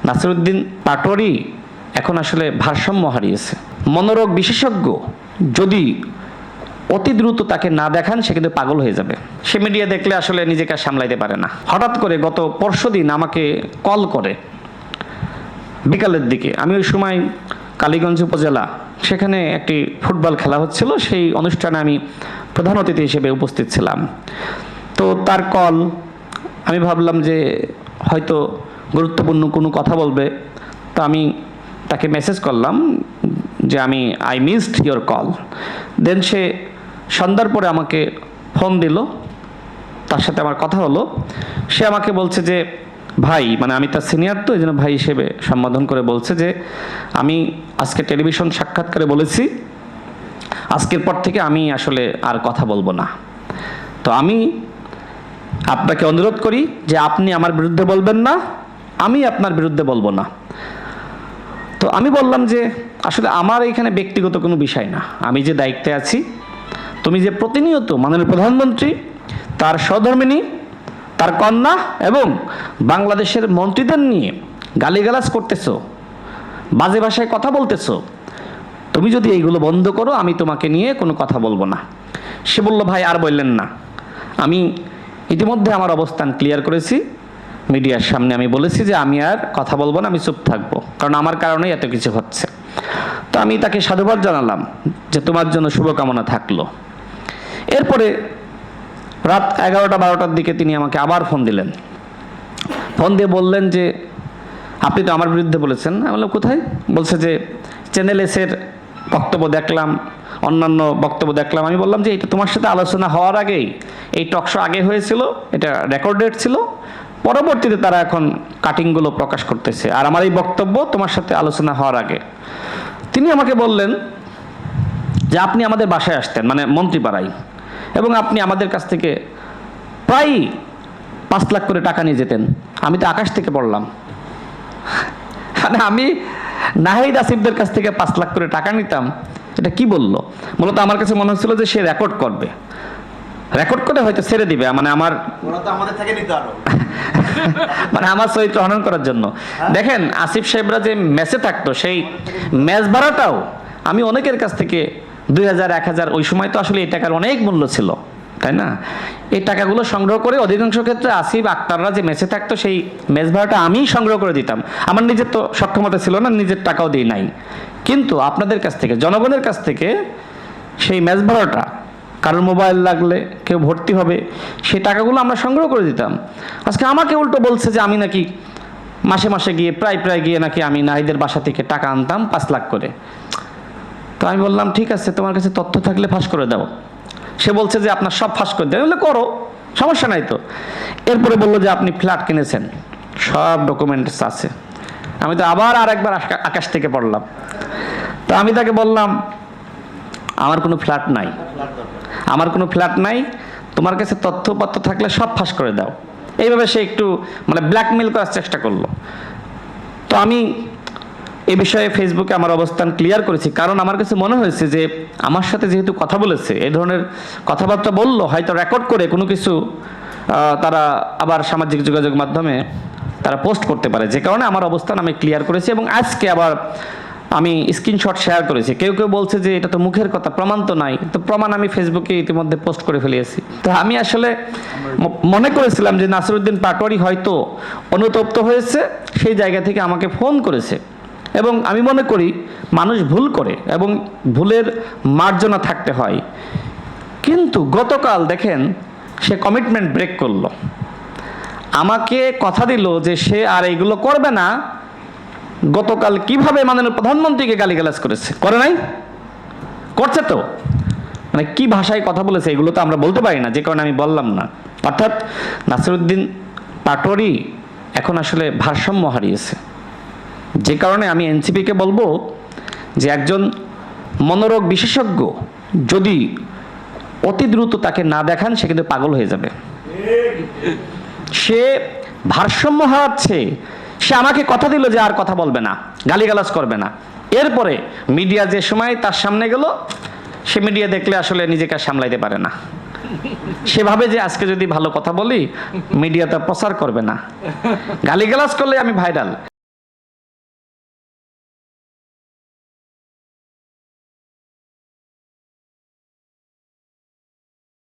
নাসিরউদ্দিন পাটোয়ারি এখন আসলে ভারসাম্য হারিয়েছে। মনোরোগ বিশেষজ্ঞ যদি অতি দ্রুত তাকে না দেখান সে কিন্তু পাগল হয়ে যাবে। সে মিডিয়া দেখলে আসলে নিজেকে সামলাইতে পারে না। হঠাৎ করে গত পরশুদিন আমাকে কল করে বিকালের দিকে। আমি ওই সময় কালীগঞ্জ উপজেলা, সেখানে একটি ফুটবল খেলা হচ্ছিল, সেই অনুষ্ঠানে আমি প্রধান অতিথি হিসেবে উপস্থিত ছিলাম। তো তার কল, আমি ভাবলাম যে হয়তো গুরুত্বপূর্ণ কোনো কথা বলবে। তো আমি তাকে মেসেজ করলাম যে আই মিসড ইয়োর কল। দেন সে সন্ধ্যার পরে আমাকে ফোন দিল, তার সাথে আমার কথা হলো। সে আমাকে বলছে যে ভাই, মানে আমি তার সিনিয়র, তো এই জন্য ভাই হিসেবে সম্বোধন করে বলছে যে আমি আজকে টেলিভিশন সাক্ষাৎকারে বলেছি আজকের পর থেকে আমি আসলে আর কথা বলবো না। তো আমি আপনাকে অনুরোধ করি যে আপনি আমার বিরুদ্ধে বলবেন না, আমি আপনার বিরুদ্ধে বলবো না। তো আমি বললাম যে আসলে আমার এখানে ব্যক্তিগত কোনো বিষয় না, আমি যে দায়িত্বে আছি, তুমি যে প্রতিনিয়ত মাননীয় প্রধানমন্ত্রী, তার সহধর্মিণী, তার কন্যা এবং বাংলাদেশের মন্ত্রীদের নিয়ে গালিগালাজ করতেছো, বাজে ভাষায় কথা বলতেছো, তুমি যদি এইগুলো বন্ধ করো আমি তোমাকে নিয়ে কোনো কথা বলবো না। সে বলল ভাই আর বললেন না, আমি ইতিমধ্যে আমার অবস্থান ক্লিয়ার করেছি, মিডিয়ার সামনে আমি বলেছি যে আমি আর কথা বলবো না, আমি চুপ থাকবো, কারণ আমার কারণেই এত কিছু হচ্ছে। তো আমি তাকে সাধুবাদ জানালাম যে তোমার জন্য শুভকামনা থাকলো। এরপরে রাত 11টা-12টার দিকে তিনি আমাকে আবার ফোন দিলেন। ফোন দিয়ে বললেন যে আপনি তো আমার বিরুদ্ধে বলেছেন। আমি বললাম কোথায়? বলছে যে চ্যানেল এসের বক্তব্য দেখলাম, অন্যান্য বক্তব্য দেখলাম। আমি বললাম যে এটা তোমার সাথে আলোচনা হওয়ার আগেই, এই টকশো আগে হয়েছিল, এটা রেকর্ডেড ছিল, পরবর্তীতে তারা এখন কাটিংগুলো প্রকাশ করতেছে, আর আমার এই বক্তব্য তোমার সাথে আলোচনা হওয়ার আগে। তিনি আমাকে বললেন যে আপনি আমাদের বাসায় আসতেন, মানে মন্ত্রীপাড়ায়, এবং আপনি আমাদের কাছ থেকে প্রায় 5 লাখ করে টাকা নিয়ে যেতেন। আমি তো আকাশ থেকে পড়লাম, মানে আমি নাহিদ আসিফদের কাছ থেকে 5 লাখ করে টাকা নিতাম। এটা কি বললো? মূলত আমার কাছে মনে হচ্ছিল যে সে রেকর্ড করবে, রেকর্ড করে হয়তো ছেড়ে দিবে, মানে আমার মানে আমার চরিত্র হনন করার জন্য। দেখেন আসিফ সাহেবরা যে মেসে থাকতো, সেই ম্যাচ ভাড়াটাও আমি অনেকের কাছ থেকে 2000, 1000, ওই সময় তো আসলে এই টাকার অনেক মূল্য ছিল, তাই না? এই টাকাগুলো সংগ্রহ করে অধিকাংশ ক্ষেত্রে আসিফ আক্তাররা যে মেসে থাকতো সেই মেস ভাড়াটা আমি সংগ্রহ করে দিতাম। আমার নিজের তো সক্ষমতা ছিল না, নিজের টাকাও দিই নাই, কিন্তু আপনাদের কাছ থেকে, জনগণের কাছ থেকে সেই মেস ভাড়াটা, কারোর মোবাইল লাগলে, কেউ ভর্তি হবে, সেই টাকাগুলো আমরা সংগ্রহ করে দিতাম। আজকে আমাকে উল্টো বলছে যে আমি নাকি মাসে মাসে গিয়ে প্রায় গিয়ে নাকি আমি নাহিদের বাসা থেকে টাকা আনতাম 5 লাখ করে। তো আমি বললাম ঠিক আছে, তোমার কাছে তথ্য থাকলে ফাঁস করে দাও। সে বলছে যে আপনার সব ফাঁস করে দেয়। বললে করো, সমস্যা নাই তো। এরপরে বললো যে আপনি ফ্ল্যাট কিনেছেন, সব ডকুমেন্টস আছে। আমি তো আবার আরেকবার আকাশ থেকে পড়লাম। তো আমি তাকে বললাম আমার কোনো ফ্ল্যাট নাই, আমার কোনো ফ্ল্যাট নাই, তোমার কাছে তথ্যপত্র থাকলে সব ফাঁস করে দাও। এইভাবে সে একটু মানে ব্ল্যাকমেল করার চেষ্টা করলো। তো আমি এই বিষয়ে ফেসবুকে আমার অবস্থান ক্লিয়ার করেছি, কারণ আমার কাছে মনে হয়েছে যে আমার সাথে যেহেতু কথা বলেছে, এই ধরনের কথাবার্তা বললো, হয়তো রেকর্ড করে কোনো কিছু তারা আবার সামাজিক যোগাযোগ মাধ্যমে তারা পোস্ট করতে পারে, যে কারণে আমার অবস্থান আমি ক্লিয়ার করেছি। এবং আজকে আবার আমি স্ক্রিনশট শেয়ার করেছি। কেউ কেউ বলছে যে এটা তো মুখের কথা, প্রমাণ তো নাই। তো প্রমাণ আমি ফেসবুকে ইতিমধ্যে পোস্ট করে ফেলিয়েছি। তো আমি আসলে মনে করেছিলাম যে নাসিরউদ্দিন পাটোয়ারি হয়তো অনুতপ্ত হয়েছে, সেই জায়গা থেকে আমাকে ফোন করেছে। এবং আমি মনে করি মানুষ ভুল করে এবং ভুলের মার্জনা থাকতে হয়, কিন্তু গতকাল দেখেন সে কমিটমেন্ট ব্রেক করলো, আমাকে কথা দিল যে সে আর এইগুলো করবে না। গতকাল কিভাবে মাননীয় প্রধানমন্ত্রীকে গালিগালাজ করেছে, করে নাই? করছে তো, মানে কি ভাষায় কথা বলেছে এগুলো তো আমরা বলতে পারি না, যে কারণে আমি বললাম না। অর্থাৎ নাসিরউদ্দিন পাটোয়ারি এখন আসলে ভারসাম্য হারিয়েছে, যে কারণে আমি এনসিপিকে বলবো যে একজন মনোরোগ বিশেষজ্ঞ যদি অতি দ্রুত তাকে না দেখান সে কিন্তু পাগল হয়ে যাবে। সে ভারসাম্য হারাচ্ছে। সে আমাকে কথা দিল যে আর কথা বলবে না, গালিগালাজ করবে না। এরপরে মিডিয়া যে সময় তার সামনে গেল, সে মিডিয়া দেখলে আসলে নিজেকে সামলাইতে পারে না। সেভাবে যে আজকে যদি ভালো কথা বলি মিডিয়াতে প্রচার করবে না, গালিগালাজ করলে আমি ভাইরাল।